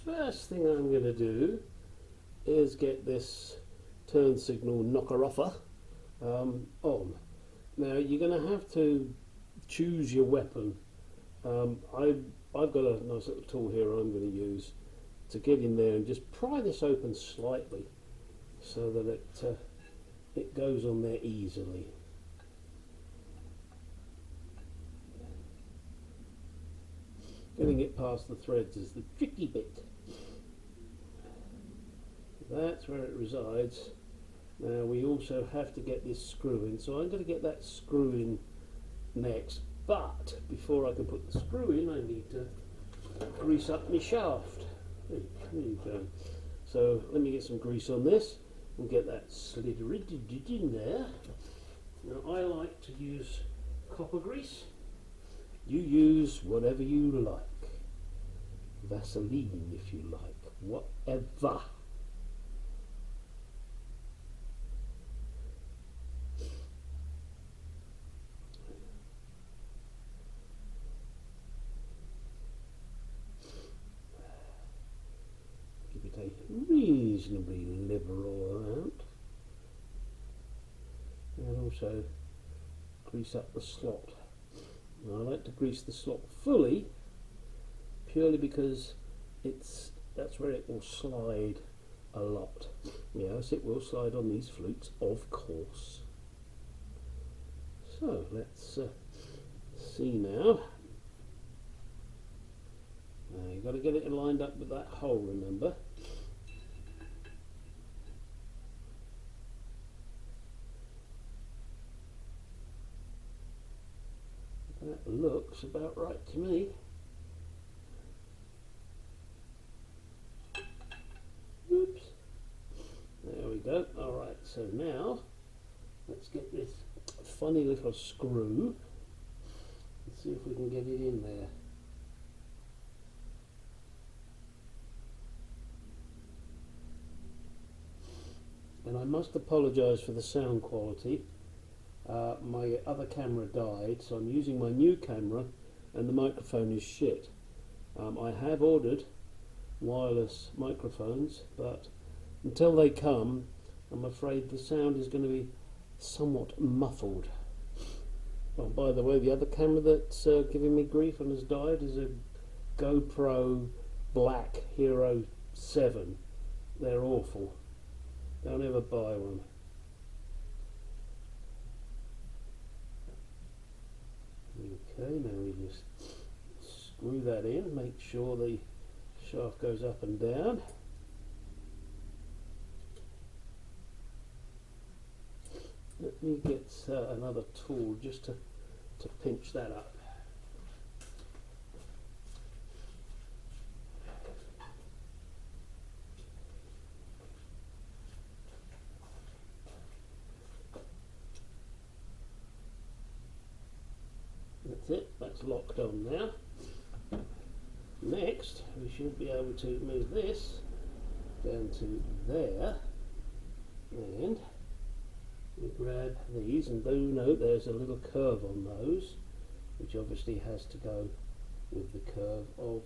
first thing I'm going to do is get this turn signal knocker-offer on. Now you're going to have to choose your weapon. I've got a nice little tool here I'm going to use to get in there and just pry this open slightly so that it goes on there easily. Getting it past the threads is the tricky bit. That's where it resides. Now we also have to get this screw in, so I'm going to get that screw in next, but before I can put the screw in I need to grease up my shaft. There you go. So let me get some grease on this and get that slid in there. Now I like to use copper grease. You use whatever you like. Vaseline if you like. Whatever. Give it a reasonably liberal amount. And also grease up the slot. I like to grease the slot fully, purely because that's where it will slide a lot. Yes, it will slide on these flutes, of course. So let's see now. You've got to get it lined up with that hole, remember. That looks about right to me. Oops. There we go. Alright, so now let's get this funny little screw and see if we can get it in there. And I must apologise for the sound quality. My other camera died, so I'm using my new camera and the microphone is shit. I have ordered wireless microphones, but until they come I'm afraid the sound is going to be somewhat muffled. Oh, by the way, the other camera that's giving me grief and has died is a GoPro Black Hero 7. They're awful. Don't ever buy one. Okay, now we just screw that in, make sure the shaft goes up and down. Let me get another tool just to pinch that up. That's it, that's locked on now. Next, we should be able to move this down to there, and we grab these, and do note there's a little curve on those, which obviously has to go with the curve of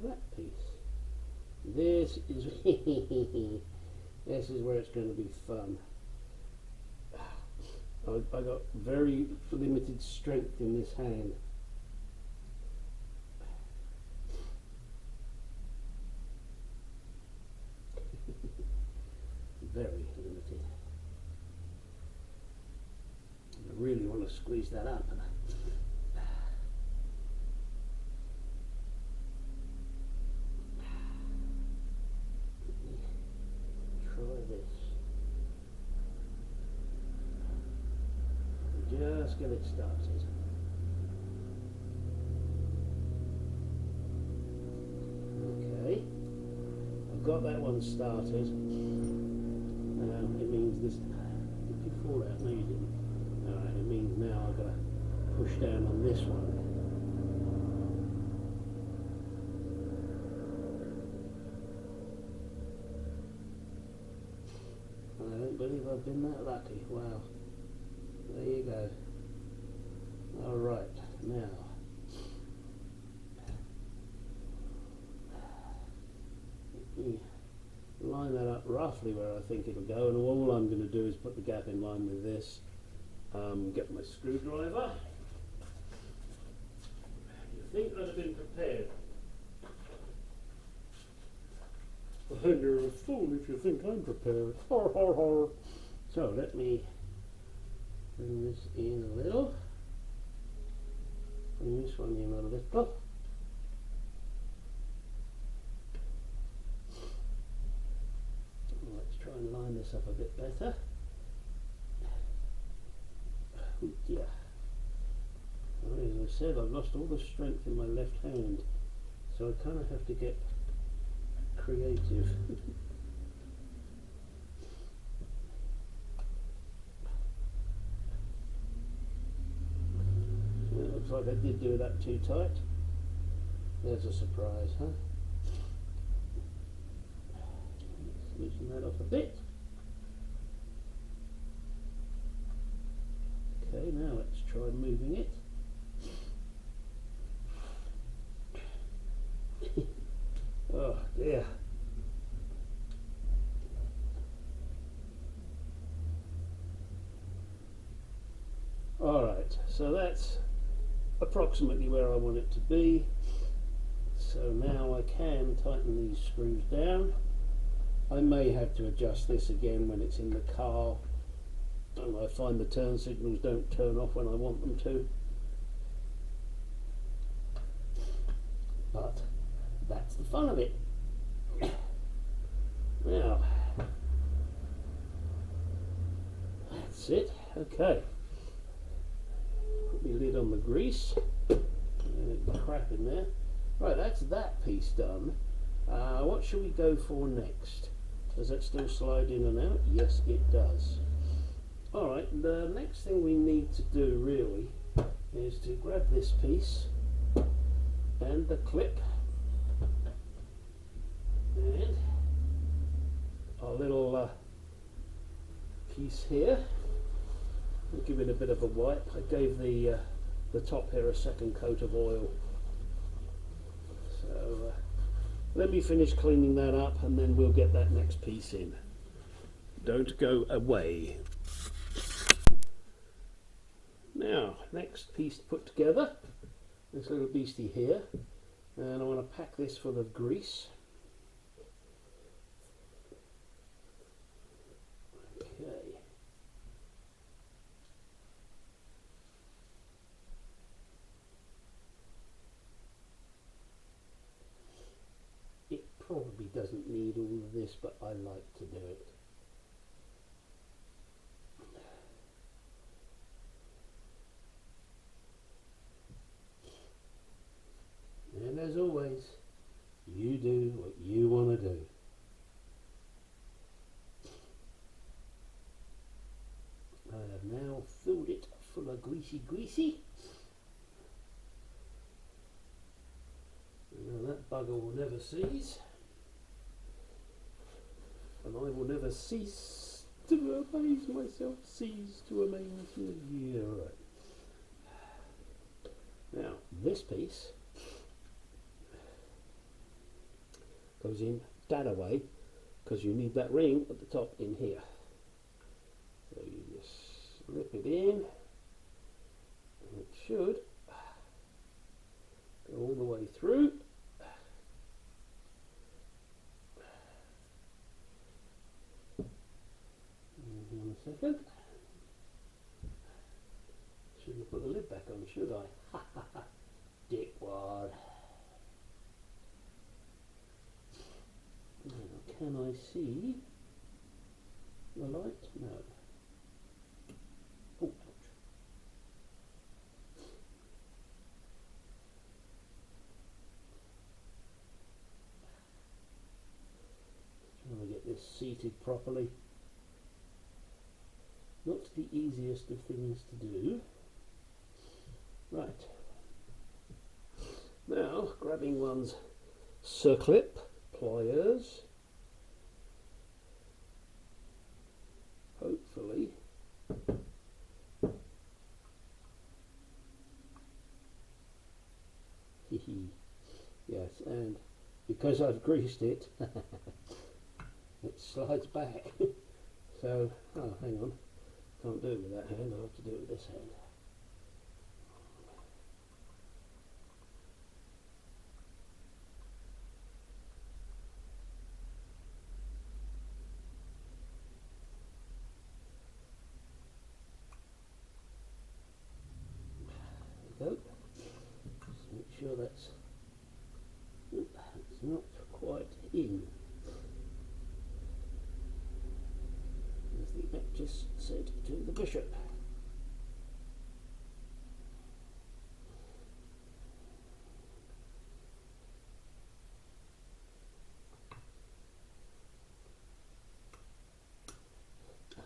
that piece. This is this is where it's going to be fun. I got very limited strength in this hand. Very limited. I really want to squeeze that up. Try this. Just get it started. Okay, I've got that one started. Now it means this. Did you fall out? No, you didn't. Alright, it means now I've got to push down on this one. I don't believe I've been that lucky. Wow. There you go. Alright, now roughly where I think it'll go, and all I'm going to do is put the gap in line with this. Get my screwdriver. You think I'd have been prepared? Well, you're a fool if you think I'm prepared. Har har har. So let me bring this in a little. Bring this one in a little. Let's try and line this up a bit better. Oh dear. Well, as I said, I've lost all the strength in my left hand, so I kind of have to get creative. It looks like I did do that too tight. There's a surprise, huh? Let's loosen that off a bit. Okay, now let's try moving it. Oh dear. Alright, so that's approximately where I want it to be. So now I can tighten these screws down. I may have to adjust this again when it's in the car. And I find the turn signals don't turn off when I want them to. But that's the fun of it. Now, that's it. Okay. Put my lid on the grease. Crap in there. Right, that's that piece done. What shall we go for next? Does that still slide in and out? Yes, it does. Alright, the next thing we need to do really is to grab this piece and the clip and our little piece here. We'll give it a bit of a wipe. I gave the top here a second coat of oil. So let me finish cleaning that up and then we'll get that next piece in. Don't go away. Now, next piece to put together, this little beastie here, and I want to pack this full of grease. Okay. It probably doesn't need all of this, but I like to do it. And as always, you do what you want to do. I have now filled it full of greasy. Now that bugger will never cease. And I will never cease to amaze myself. Cease to amaze me. Yeah, right. Now, this piece goes in that away because you need that ring at the top in here. So you just slip it in and it should go all the way through. One second. Shouldn't have put the lid back on, should I? Dickwad. Now, can I see the light? No. Oh, ouch. Trying to get this seated properly. Not the easiest of things to do. Right. Now, grabbing one's Circlip pliers. Hopefully. Yes, and because I've greased it, it slides back. So, oh, hang on, can't do it with that hand, I'll have to do it with this hand. There we go. Just make sure that's not quite in. As the actress said to the bishop.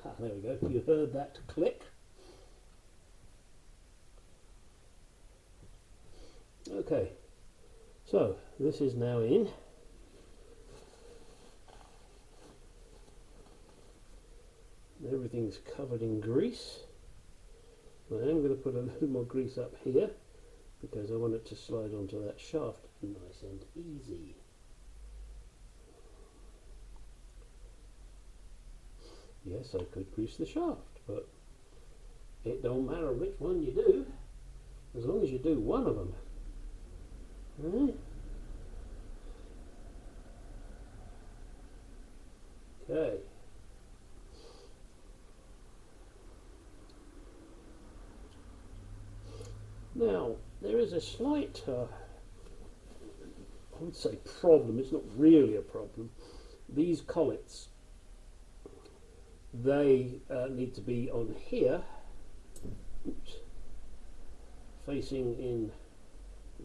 Ah, there we go. You heard that click. Okay, so this is now in. Everything's covered in grease. I am going to put a little more grease up here because I want it to slide onto that shaft nice and easy. Yes, I could grease the shaft, but it don't matter which one you do, as long as you do one of them. Right? Okay. Now, there is a slight, I would say problem, it's not really a problem. These collets, they need to be on here, oops, facing in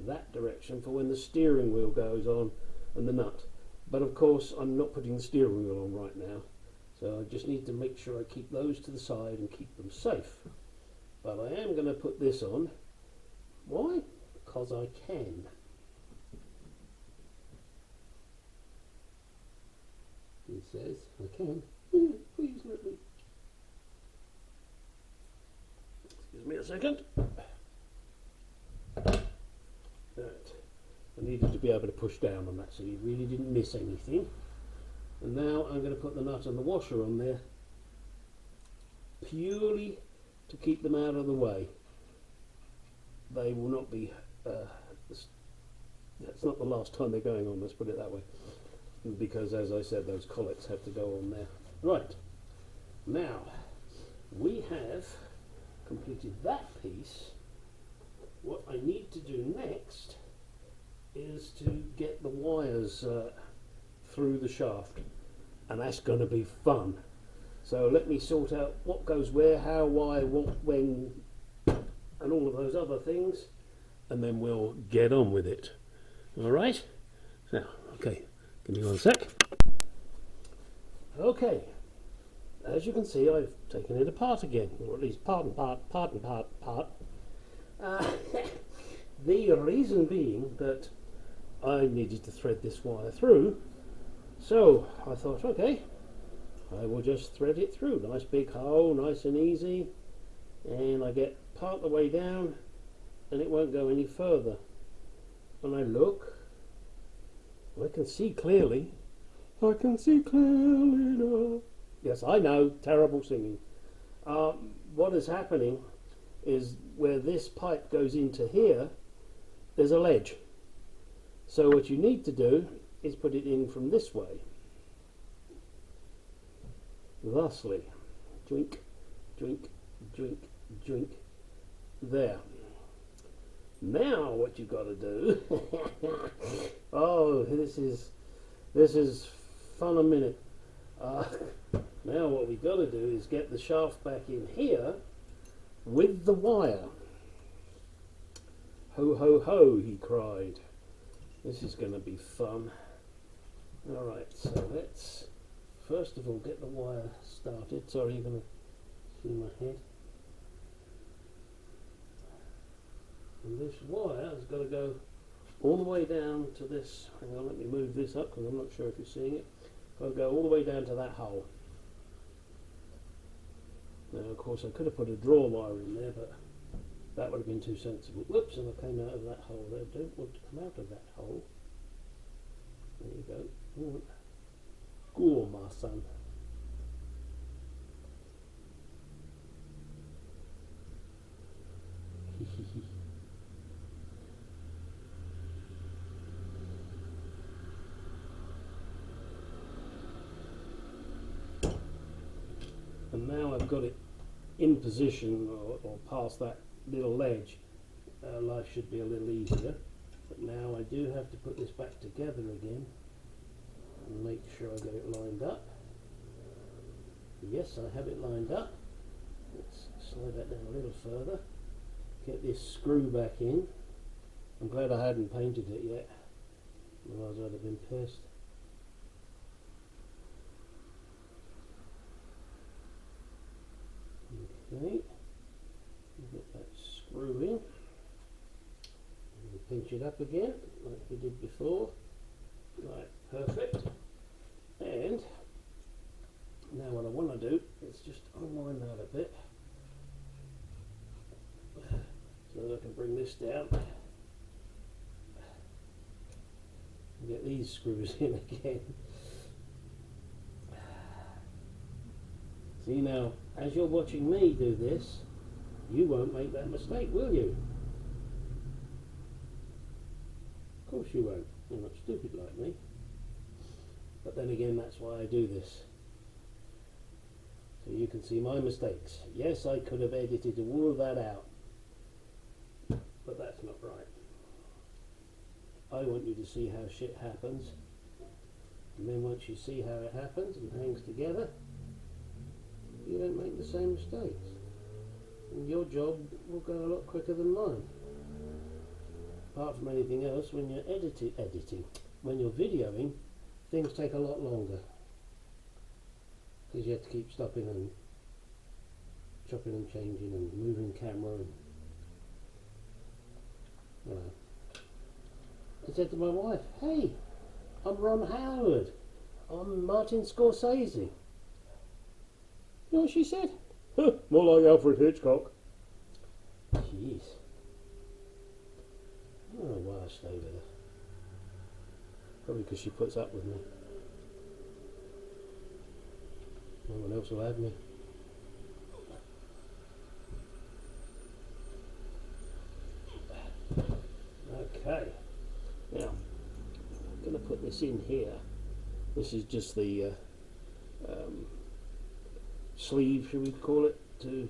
that direction for when the steering wheel goes on and the nut. But of course I'm not putting the steering wheel on right now, so I just need to make sure I keep those to the side and keep them safe. But I am going to put this on. Why? Because I can. It says I can. Please let me. Excuse me a second. Right. I needed to be able to push down on that so you really didn't miss anything. And now I'm going to put the nut and the washer on there purely to keep them out of the way. They will not be, that's not the last time they're going on, let's put it that way. Because as I said, those collets have to go on there. Right, now we have completed that piece. What I need to do next is to get the wires through the shaft, and that's going to be fun. So let me sort out what goes where, how, why, what, when, and all of those other things, and then we'll get on with it. All right? Now, okay, give me one sec. Okay, as you can see, I've taken it apart again, or at least part. The reason being that I needed to thread this wire through, so I thought, okay, I will just thread it through. Nice big hole, nice and easy, and I get part the way down and it won't go any further. And I look, I can see clearly. I can see clearly now. Yes, I know, terrible singing. What is happening is where this pipe goes into here, there's a ledge. So what you need to do is put it in from this way. Thusly, drink, drink, drink, drink. There. Now what you've got to do, oh, this is fun a minute. Now what we've got to do is get the shaft back in here with the wire. Ho, ho, ho, he cried. This is going to be fun. Alright, so let's first of all get the wire started. Sorry, you're going to see my head. And this wire has got to go all the way down to this. Hang on, let me move this up because I'm not sure if you're seeing it. Got to go all the way down to that hole. Now, of course, I could have put a draw wire in there, but that would have been too sensible. Whoops, and I came out of that hole there. Don't want to come out of that hole. There you go. Go, my son. And now I've got it in position, or past that little ledge, life should be a little easier. But now I do have to put this back together again and make sure I get it lined up. Yes, I have it lined up. Let's slide that down a little further. Get this screw back in. I'm glad I hadn't painted it yet, otherwise I'd have been pissed. Okay, get that screw in. And pinch it up again, like we did before. Right, perfect. And now what I want to do is just unwind that a bit, so that I can bring this down and get these screws in again. See, now, as you're watching me do this, you won't make that mistake, will you? Of course you won't. You're not stupid like me. But then again, that's why I do this. So you can see my mistakes. Yes, I could have edited all of that out, but that's not right. I want you to see how shit happens, and then once you see how it happens and hangs together, you don't make the same mistakes, and your job will go a lot quicker than mine. Apart from anything else, when you're when you're videoing, things take a lot longer, because you have to keep stopping and chopping and changing and moving camera and, you know. I said to my wife, hey, I'm Ron Howard, I'm Martin Scorsese. You know what she said? More like Alfred Hitchcock. Jeez. I don't know why I stay with her. Probably because she puts up with me. No one else will have me. Okay. Now, I'm going to put this in here. This is just the sleeve, should we call it, to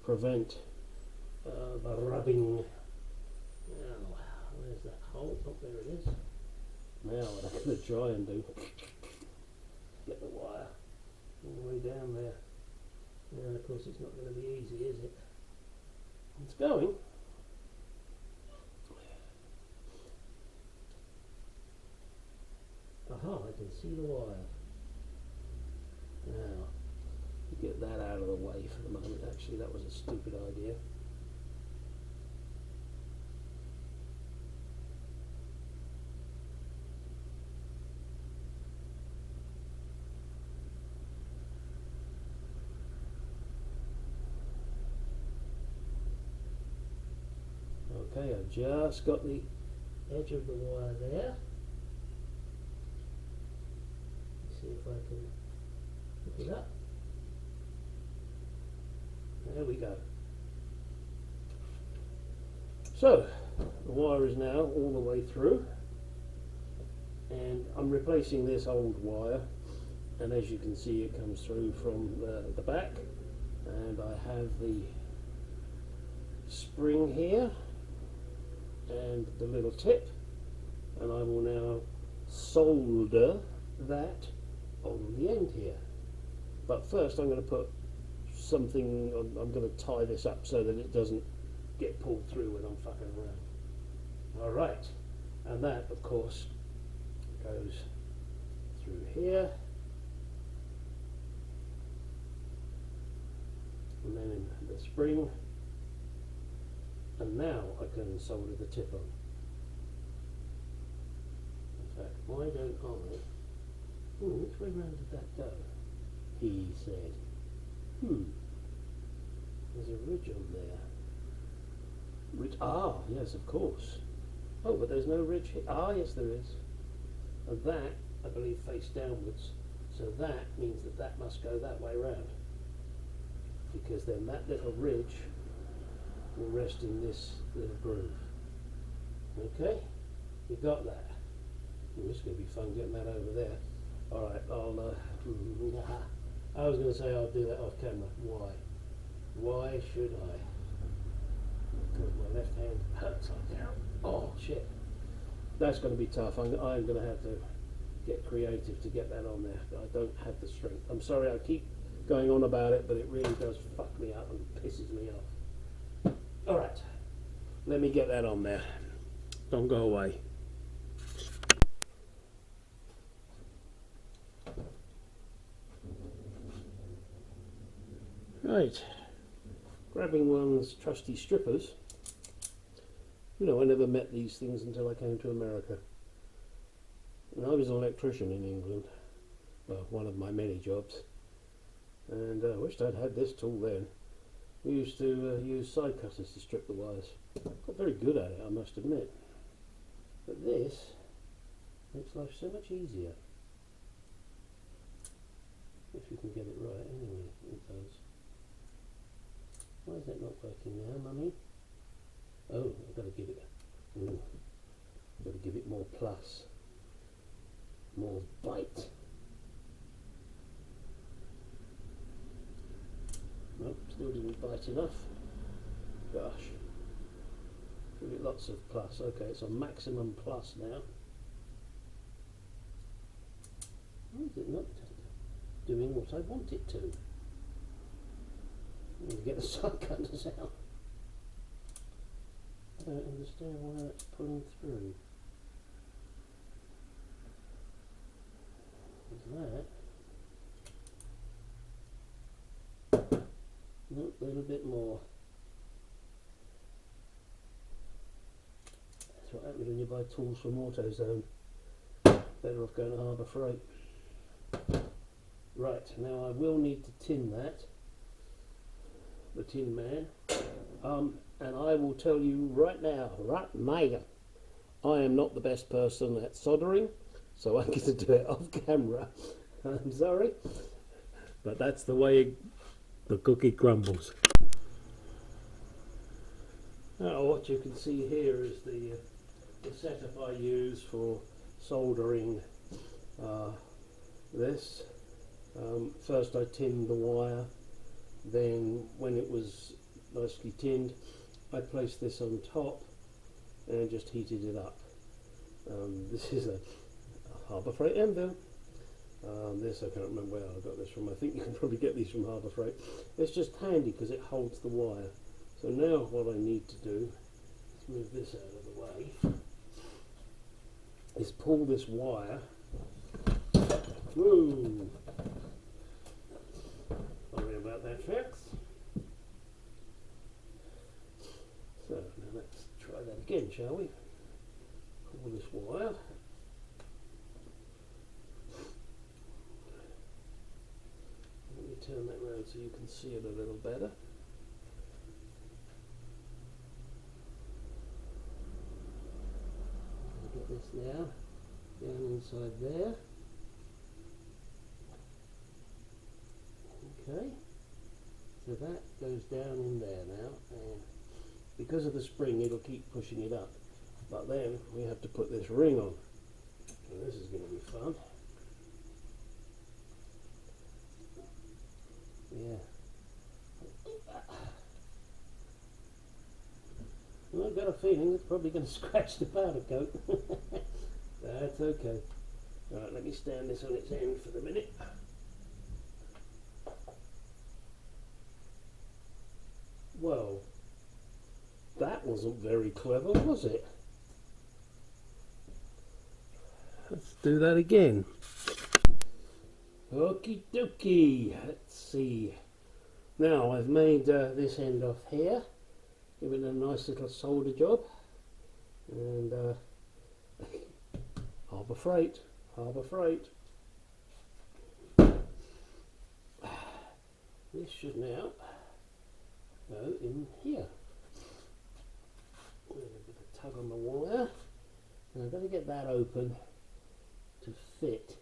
prevent the rubbing. Now, where's that hole? Oh, there it is. Now what I'm going to try and do, get the wire all the way down there. And of course it's not going to be easy, is it? It's going. Aha, I can see the wire. Now, get that out of the way for the moment. Actually, that was a stupid idea. Okay, I've just got the edge of the wire there. Let's see if I can pick it up. There we go. So, the wire is now all the way through, and I'm replacing this old wire, and as you can see it comes through from the back, and I have the spring here and the little tip, and I will now solder that on the end here. But first I'm going to put something, I'm going to tie this up so that it doesn't get pulled through when I'm fucking around. Alright, and that of course goes through here, and then in the spring, and now I can solder the tip on. In fact, why don't I, which way round did that go? He said, there's a ridge on there. Ridge, yes, of course. Oh, but there's no ridge here. Yes, there is. And that, I believe, face downwards. So that means that that must go that way round, because then that little ridge will rest in this little groove. Okay, you got that? It's going to be fun getting that over there. Alright, I was going to say I'll do that off camera. Why? Why should I? Because my left hand hurts like now. Oh shit. That's going to be tough. I'm going to have to get creative to get that on there. I don't have the strength. I'm sorry I keep going on about it, but it really does fuck me up and pisses me off. Alright, let me get that on there. Don't go away. Right, grabbing one's trusty strippers. You know, I never met these things until I came to America. And I was an electrician in England. Well, one of my many jobs. And I wished I'd had this tool then. We used to use side cutters to strip the wires. Got very good at it, I must admit. But this makes life so much easier. If you can get it right, anyway, it does. Why is that not working now, Mummy? Oh, I've got to give it. Got to give it more plus, more bite. Nope, still didn't bite enough. Gosh. Give it lots of plus. Okay, it's on maximum plus now. Why is it not doing what I want it to? I'm going to get the side cutters out. I don't understand why that's pulling through. There's that. Nope, a little bit more. That's what happens when you buy tools from AutoZone. Better off going to Harbour Freight. Right, now I will need to tin that. The Tin Man. And I will tell you right now, I am not the best person at soldering, so I'm going to do it off camera. I'm sorry, but that's the way the cookie crumbles. Now what you can see here is the setup I use for soldering this. First I tinned the wire, then when it was nicely tinned I placed this on top and just heated it up. This is a Harbour Freight anvil. This I can't remember where I got this from. I think you can probably get these from Harbour Freight. It's just handy because it holds the wire. So now what I need to do, let's move this out of the way, is pull this wire. Woo! Sorry about that, folks. So now let's try that again, shall we? Pull this wire. Let me turn that round so you can see it a little better. Get this now down inside there. Okay, so that goes down in there now, and because of the spring it'll keep pushing it up, but then we have to put this ring on. So this is going to be fun. Yeah. Well, I've got a feeling it's probably going to scratch the powder coat. That's okay. Alright, let me stand this on its end for the minute. Well, that wasn't very clever, was it? Let's do that again. Okie dokie. Let's see. Now I've made this end off here. Give it a nice little solder job. And Harbour Freight. Harbour Freight. This should now go in here. A bit of tug on the wire. And I've got to get that open to fit.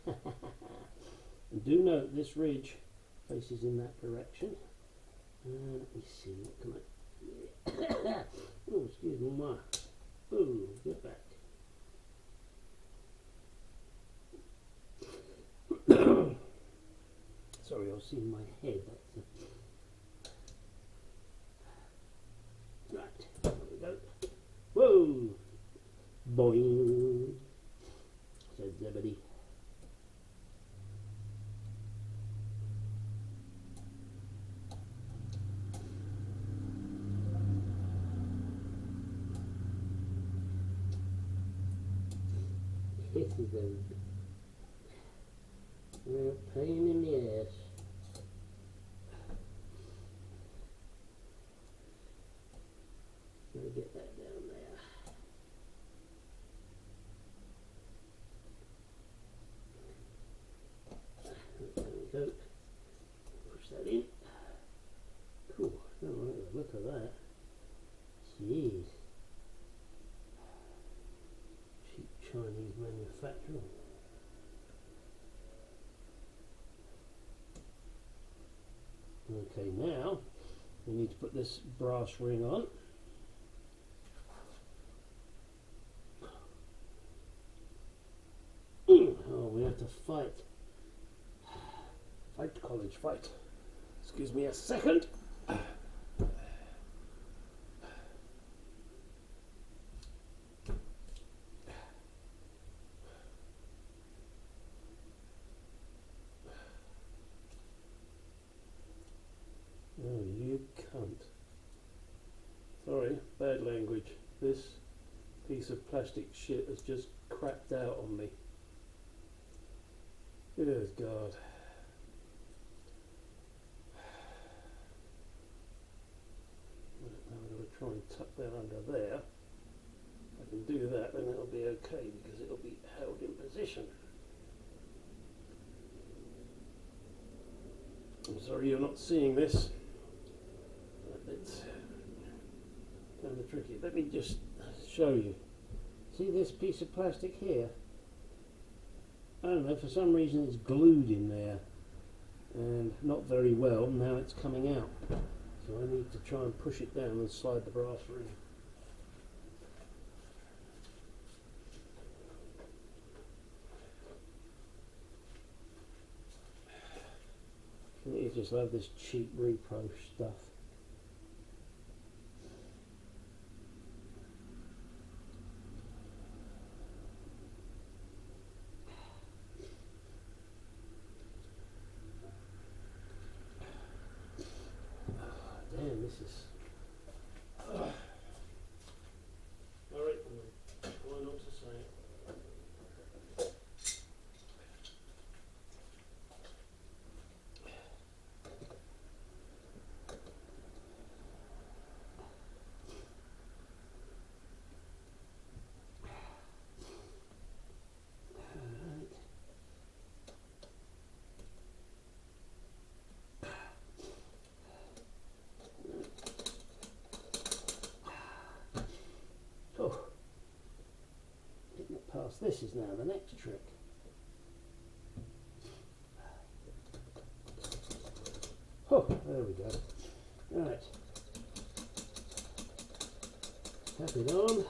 And do note this ridge faces in that direction. Let me see, what can I... oh, excuse me, my... Oh, get back. Sorry, I was seeing my head. Right, there we go. Whoa! Boing! Said Zebedee. This is a real pain in the ass. Let me get that down there. There we go. Push that in. Cool. Alright, look at that. Jeez. Cheap Chinese manufacturing. Okay, now we need to put this brass ring on. Oh, we have to fight. Fight, college, fight. Excuse me a second. Oh, you cunt. Sorry, bad language. This piece of plastic shit has just crapped out on me. Good God. I'm going to try and tuck that under there. If I can do that, then it'll be okay because it'll be held in position. I'm sorry you're not seeing this. It's kind of tricky. Let me just show you. See this piece of plastic here? I don't know, for some reason it's glued in there and not very well. Now it's coming out. So I need to try and push it down and slide the brass ring. You just love this cheap repro stuff. Damn, this is... Alright, try not to say it. Past this is now the next trick. Oh, there we go. Right. Tap it on.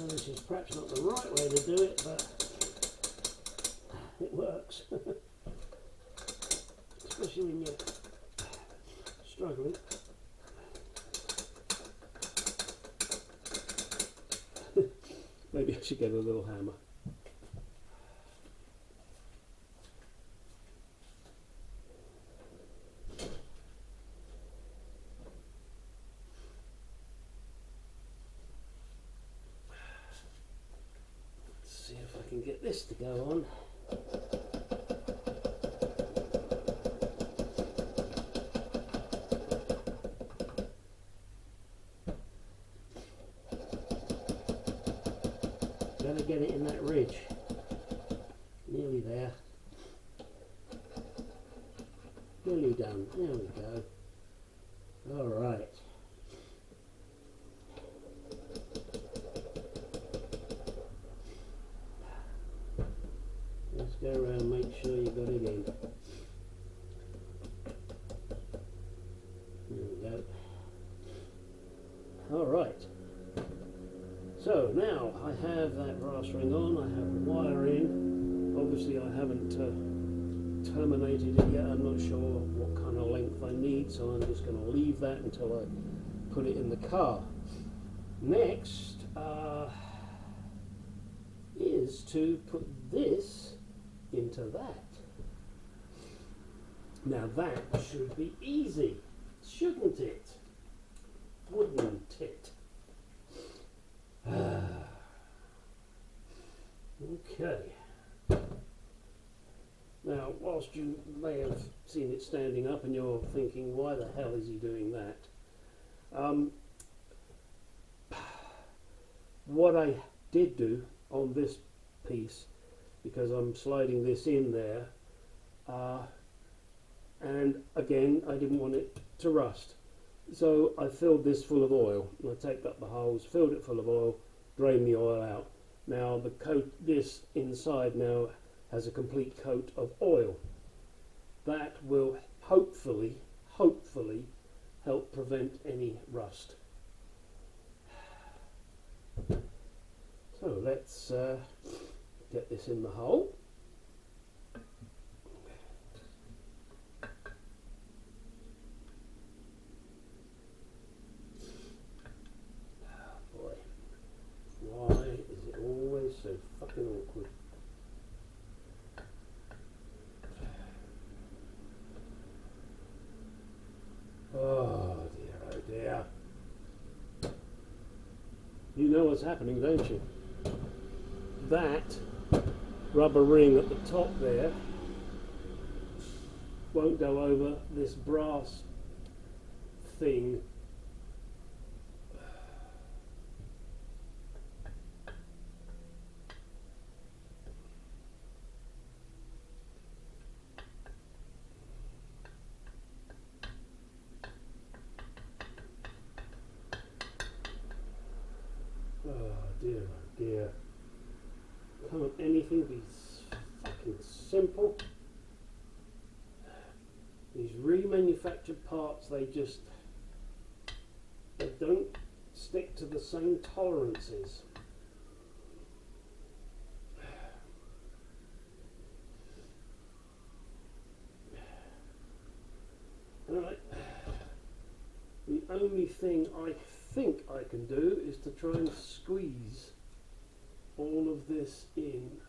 This is perhaps not the right way to do it, but it works. Especially when you're struggling. Maybe I should get a little hammer. Let's see if I can get this to go on. Gotta get it in that ridge. Nearly there. Nearly done. There we go. Alright. Just go around, make sure you got it in. There we go. Alright. So now I have that brass ring on, I have the wire in. Obviously I haven't terminated it yet, I'm not sure what kind of length I need, so I'm just going to leave that until I put it in the car. Next is to put this into that. Now that should be easy, shouldn't it? Wouldn't it? Okay. Now, whilst you may have seen it standing up and you're thinking, why the hell is he doing that? What I did do on this piece, because I'm sliding this in there, and again, I didn't want it to rust. So I filled this full of oil. I taped up the holes, filled it full of oil, drained the oil out. Now the coat, this inside now has a complete coat of oil. That will hopefully help prevent any rust. So let's get this in the hole. Oh boy, why is it always so fucking awkward? Oh dear. You know what's happening, don't you? That rubber ring at the top there won't go over this brass thing. Oh dear. Can't anything be fucking simple? These remanufactured parts, they don't stick to the same tolerances. Alright. The only thing I think I can do is to try and squeeze all of this in,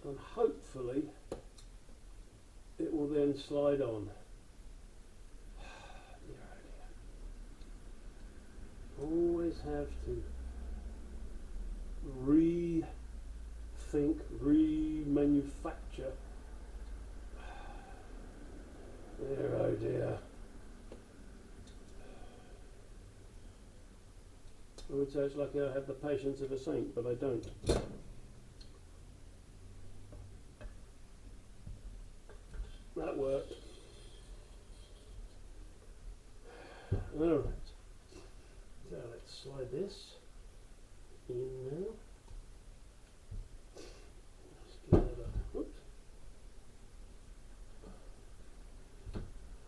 and hopefully it will then slide on. Always have to rethink, remanufacture. There, oh dear. I would say it's lucky I have the patience of a saint, but I don't. That worked. Alright. So let's slide this in now. Let's give that a whoops.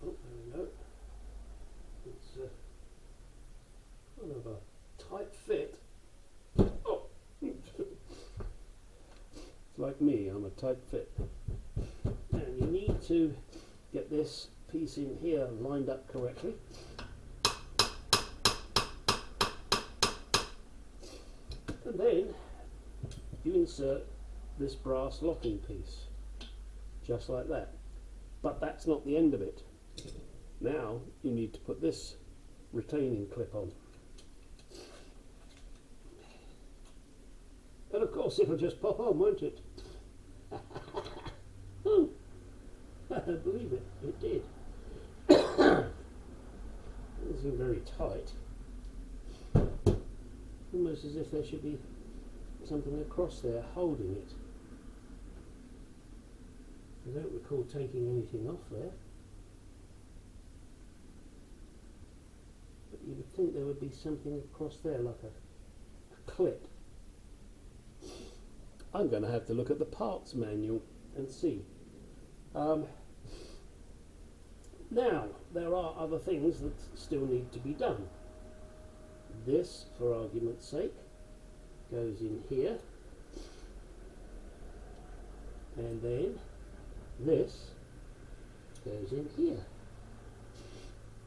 Oh, there we go. It's kind of a tight fit. Oh, it's like me, I'm a tight fit. And you need to get this piece in here lined up correctly. And then you insert this brass locking piece, just like that. But that's not the end of it. Now you need to put this retaining clip on. And of course it'll just pop on, won't it? Oh, believe it, it did. This is very tight. Almost as if there should be something across there holding it. I don't recall taking anything off there. But you would think there would be something across there, like a clip. I'm going to have to look at the parts manual and see. Now, there are other things that still need to be done. This, for argument's sake, goes in here, and then this goes in here.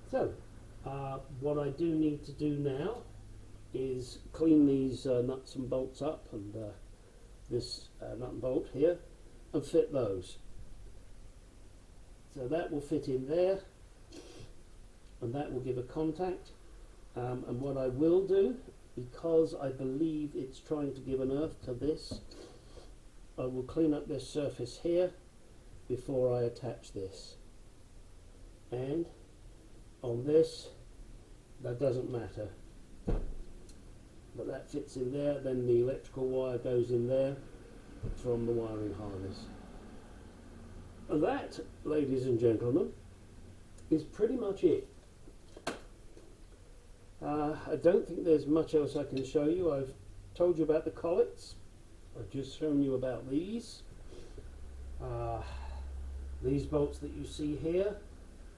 So, what I do need to do now is clean these nuts and bolts up, and this nut and bolt here, and fit those. So that will fit in there, and that will give a contact. And what I will do, because I believe it's trying to give an earth to this, I will clean up this surface here before I attach this. And on this, that doesn't matter, but that fits in there. Then the electrical wire goes in there from the wiring harness. And that, ladies and gentlemen, is pretty much it. I don't think there's much else I can show you. I've told you about the collets. I've just shown you about these. These bolts that you see here,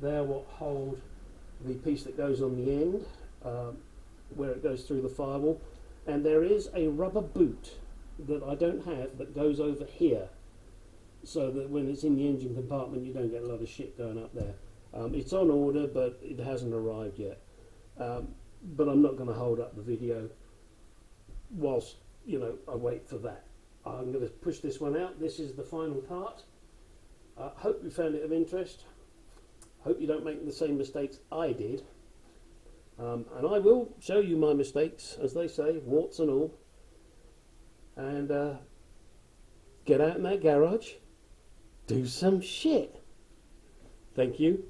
they're what hold the piece that goes on the end, where it goes through the firewall. And there is a rubber boot that I don't have that goes over here, so that when it's in the engine compartment you don't get a lot of shit going up there. It's on order, but it hasn't arrived yet. But I'm not going to hold up the video whilst, I wait for that. I'm going to push this one out. This is the final part. Hope you found it of interest. Hope you don't make the same mistakes I did. And I will show you my mistakes, as they say, warts and all. And get out in that garage, do some shit. Thank you.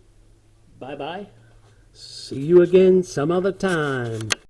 Bye bye. See you again some other time.